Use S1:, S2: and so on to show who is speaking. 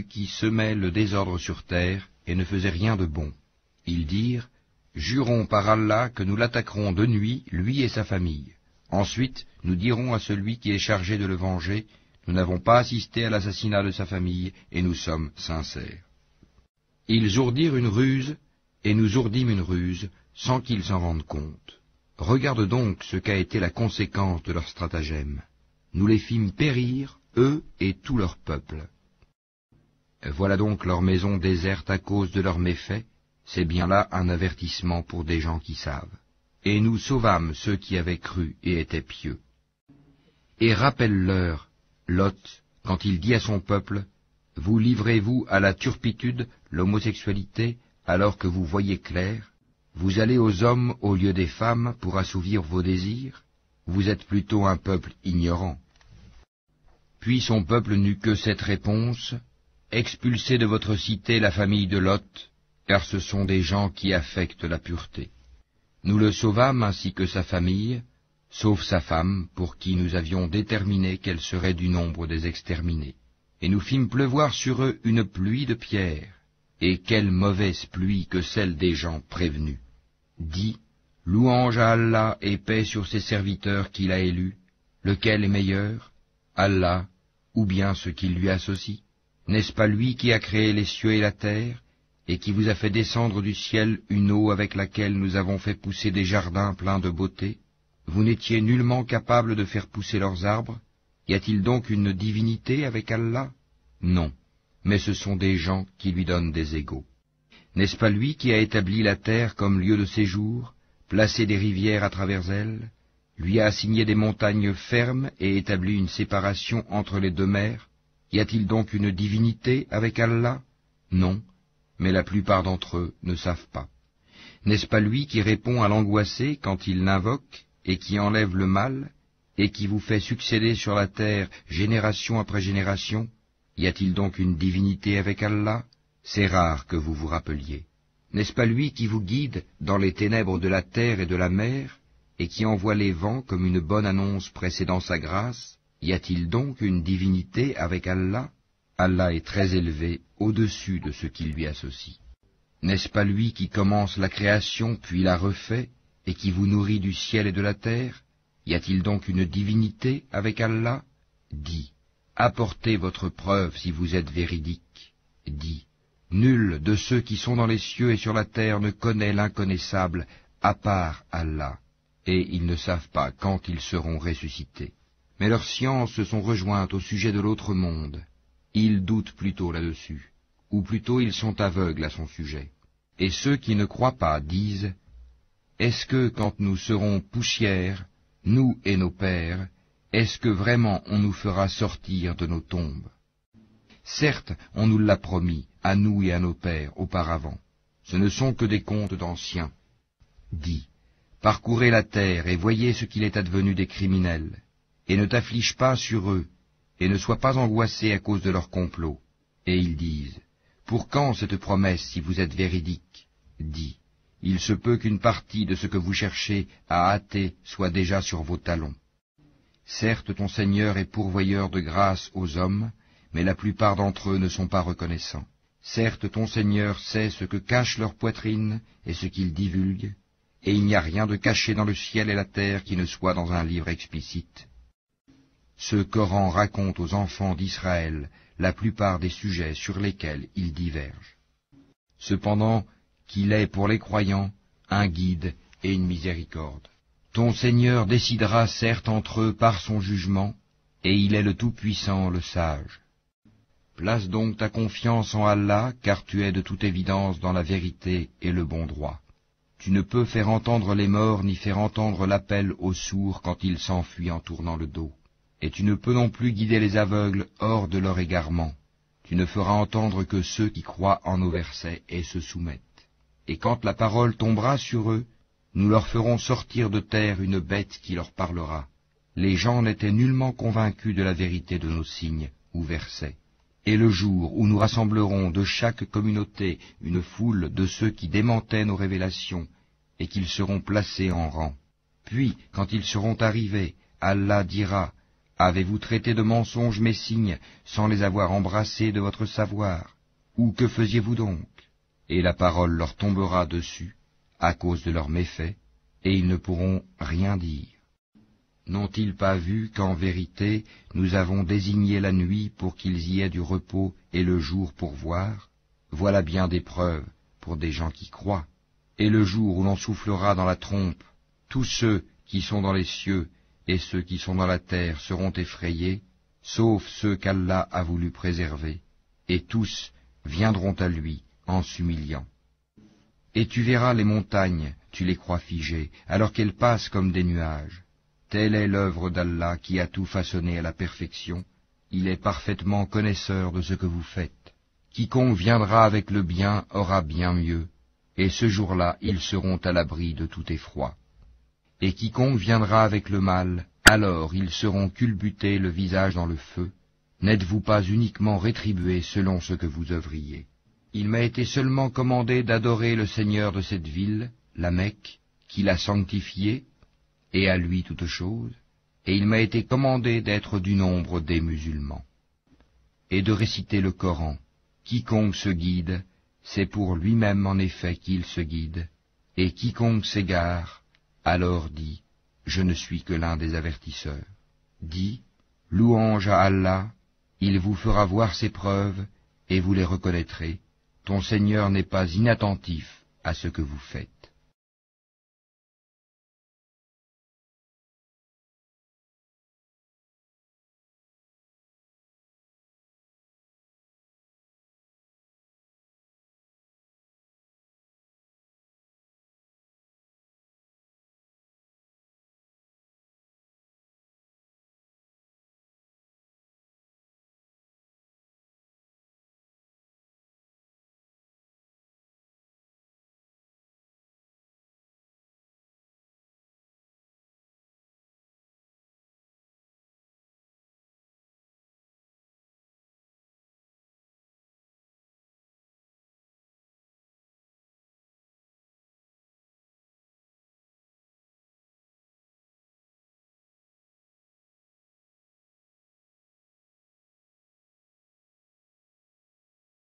S1: qui semaient le désordre sur terre et ne faisaient rien de bon. Ils dirent, « Jurons par Allah que nous l'attaquerons de nuit, lui et sa famille. Ensuite, nous dirons à celui qui est chargé de le venger, nous n'avons pas assisté à l'assassinat de sa famille et nous sommes sincères. » Ils ourdirent une ruse, et nous ourdîmes une ruse, sans qu'ils s'en rendent compte. Regarde donc ce qu'a été la conséquence de leur stratagème. Nous les fîmes périr, eux et tout leur peuple. Voilà donc leur maison déserte à cause de leurs méfaits, c'est bien là un avertissement pour des gens qui savent. Et nous sauvâmes ceux qui avaient cru et étaient pieux. Et rappelle-leur, Lot, quand il dit à son peuple, « Vous livrez-vous à la turpitude, l'homosexualité, alors que vous voyez clair? Vous allez aux hommes au lieu des femmes pour assouvir vos désirs? Vous êtes plutôt un peuple ignorant. » Puis son peuple n'eut que cette réponse, « Expulsez de votre cité la famille de Lot, car ce sont des gens qui affectent la pureté. » Nous le sauvâmes ainsi que sa famille, sauf sa femme, pour qui nous avions déterminé qu'elle serait du nombre des exterminés. Et nous fîmes pleuvoir sur eux une pluie de pierres, et quelle mauvaise pluie que celle des gens prévenus. Dis, louange à Allah et paix sur ses serviteurs qu'il a élus, lequel est meilleur, Allah, ou bien ce qui lui associe? N'est-ce pas lui qui a créé les cieux et la terre, et qui vous a fait descendre du ciel une eau avec laquelle nous avons fait pousser des jardins pleins de beauté? Vous n'étiez nullement capable de faire pousser leurs arbres? Y a-t-il donc une divinité avec Allah? Non, mais ce sont des gens qui lui donnent des égaux. N'est-ce pas lui qui a établi la terre comme lieu de séjour, placé des rivières à travers elle, lui a assigné des montagnes fermes et établi une séparation entre les deux mers? Y a-t-il donc une divinité avec Allah? Non, mais la plupart d'entre eux ne savent pas. N'est-ce pas lui qui répond à l'angoissé quand il l'invoque, et qui enlève le mal, et qui vous fait succéder sur la terre génération après génération? Y a-t-il donc une divinité avec Allah? C'est rare que vous vous rappeliez. N'est-ce pas lui qui vous guide dans les ténèbres de la terre et de la mer, et qui envoie les vents comme une bonne annonce précédant sa grâce? Y a-t-il donc une divinité avec Allah? Allah est très élevé au-dessus de ce qui lui associe. N'est-ce pas lui qui commence la création puis la refait, et qui vous nourrit du ciel et de la terre? Y a-t-il donc une divinité avec Allah? Dis, apportez votre preuve si vous êtes véridique. Dis, nul de ceux qui sont dans les cieux et sur la terre ne connaît l'inconnaissable à part Allah, et ils ne savent pas quand ils seront ressuscités. Mais leurs sciences se sont rejointes au sujet de l'autre monde. Ils doutent plutôt là-dessus, ou plutôt ils sont aveugles à son sujet. Et ceux qui ne croient pas disent, « Est-ce que quand nous serons poussière, nous et nos pères, est-ce que vraiment on nous fera sortir de nos tombes? Certes, on nous l'a promis, à nous et à nos pères, auparavant. Ce ne sont que des contes d'anciens. Dis, parcourez la terre et voyez ce qu'il est advenu des criminels, et ne t'afflige pas sur eux, et ne sois pas angoissé à cause de leur complot. Et ils disent, pour quand cette promesse si vous êtes véridique? Dis, il se peut qu'une partie de ce que vous cherchez à hâter soit déjà sur vos talons. Certes, ton Seigneur est pourvoyeur de grâce aux hommes, mais la plupart d'entre eux ne sont pas reconnaissants. Certes, ton Seigneur sait ce que cache leur poitrine et ce qu'ils divulguent, et il n'y a rien de caché dans le ciel et la terre qui ne soit dans un livre explicite. Ce Coran raconte aux enfants d'Israël la plupart des sujets sur lesquels ils divergent. Cependant, qu'il est pour les croyants un guide et une miséricorde. Ton Seigneur décidera certes entre eux par son jugement, et il est le Tout-Puissant, le Sage. Place donc ta confiance en Allah, car tu es de toute évidence dans la vérité et le bon droit. Tu ne peux faire entendre les morts ni faire entendre l'appel aux sourds quand ils s'enfuient en tournant le dos. Et tu ne peux non plus guider les aveugles hors de leur égarement. Tu ne feras entendre que ceux qui croient en nos versets et se soumettent. Et quand la parole tombera sur eux, nous leur ferons sortir de terre une bête qui leur parlera. Les gens n'étaient nullement convaincus de la vérité de nos signes ou versets. Et le jour où nous rassemblerons de chaque communauté une foule de ceux qui démentaient nos révélations, et qu'ils seront placés en rang. Puis, quand ils seront arrivés, Allah dira, Avez-vous traité de mensonges mes signes sans les avoir embrassés de votre savoir? Ou que faisiez-vous donc? Et la parole leur tombera dessus, à cause de leurs méfaits, et ils ne pourront rien dire. N'ont-ils pas vu qu'en vérité nous avons désigné la nuit pour qu'ils y aient du repos et le jour pour voir? Voilà bien des preuves pour des gens qui croient. Et le jour où l'on soufflera dans la trompe, tous ceux qui sont dans les cieux et ceux qui sont dans la terre seront effrayés, sauf ceux qu'Allah a voulu préserver, et tous viendront à lui en s'humiliant. Et tu verras les montagnes, tu les crois figées, alors qu'elles passent comme des nuages. Telle est l'œuvre d'Allah qui a tout façonné à la perfection. Il est parfaitement connaisseur de ce que vous faites. Quiconque viendra avec le bien aura bien mieux, et ce jour-là ils seront à l'abri de tout effroi. Et quiconque viendra avec le mal, alors ils seront culbutés le visage dans le feu. N'êtes-vous pas uniquement rétribués selon ce que vous œuvriez? Il m'a été seulement commandé d'adorer le Seigneur de cette ville, la Mecque, qui l'a sanctifiée, et à lui toute chose, et il m'a été commandé d'être du nombre des musulmans, et de réciter le Coran. Quiconque se guide, c'est pour lui-même en effet qu'il se guide, et quiconque s'égare, alors dit, je ne suis que l'un des avertisseurs. Dis, louange à Allah, il vous fera voir ses preuves, et vous les reconnaîtrez. Ton Seigneur n'est pas inattentif à ce que vous faites.